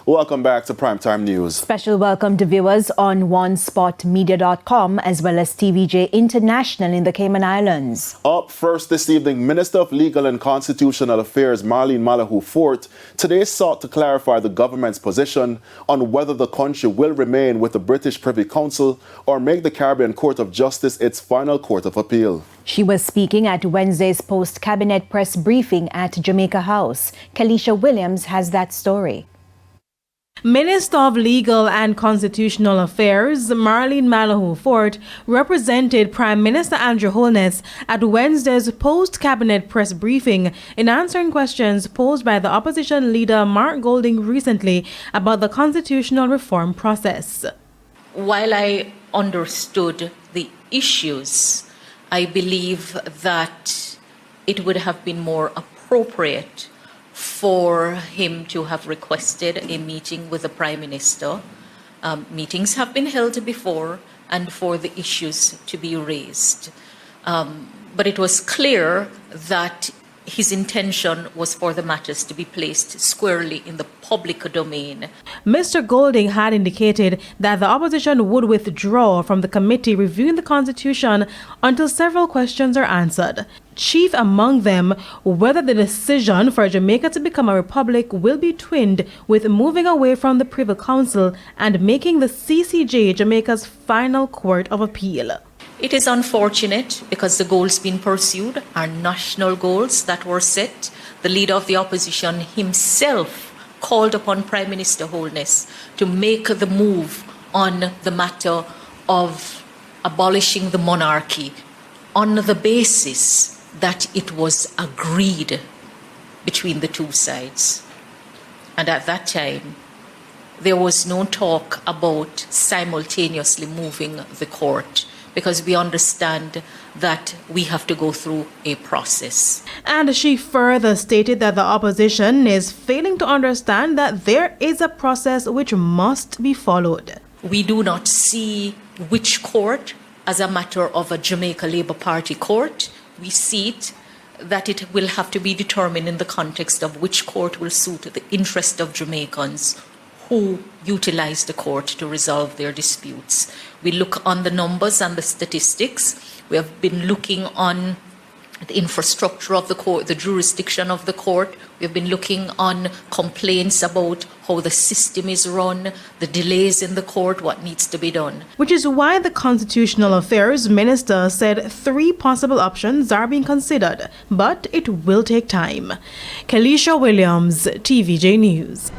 Welcome back to Primetime News. Special welcome to viewers on onespotmedia.com as well as TVJ International in the Cayman Islands. Up first this evening, Minister of Legal and Constitutional Affairs Marlene Malahoo Fort today sought to clarify the government's position on whether the country will remain with the British Privy Council or make the Caribbean Court of Justice its final court of appeal. She was speaking at Wednesday's post-cabinet press briefing at Jamaica House. Kalisha Williams has that story. Minister of Legal and Constitutional Affairs Marlene Malahoo Fort represented Prime Minister Andrew Holness at Wednesday's post-cabinet press briefing in answering questions posed by the opposition leader Mark Golding recently about the constitutional reform process. While I understood the issues, I believe that it would have been more appropriate for him to have requested a meeting with the Prime Minister. Meetings have been held before, and for the issues to be raised. But it was clear that his intention was for the matters to be placed squarely in the public domain. Mr. Golding had indicated that the opposition would withdraw from the committee reviewing the Constitution until several questions are answered. Chief among them, whether the decision for Jamaica to become a republic will be twinned with moving away from the Privy Council and making the CCJ Jamaica's final court of appeal. It is unfortunate because the goals being pursued are national goals that were set. The leader of the opposition himself called upon Prime Minister Holness to make the move on the matter of abolishing the monarchy on the basis that it was agreed between the two sides. And at that time, there was no talk about simultaneously moving the court, because we understand that we have to go through a process. And she further stated that the opposition is failing to understand that there is a process which must be followed. We do not see which court as a matter of a Jamaica Labour Party court. We see it that it will have to be determined in the context of which court will suit the interest of Jamaicans who utilize the court to resolve their disputes. We look on the numbers and the statistics. We have been looking on the infrastructure of the court, the jurisdiction of the court. We have been looking on complaints about how the system is run, the delays in the court, what needs to be done. Which is why the Constitutional Affairs Minister said 3 possible options are being considered, but it will take time. Kalisha Williams, TVJ News.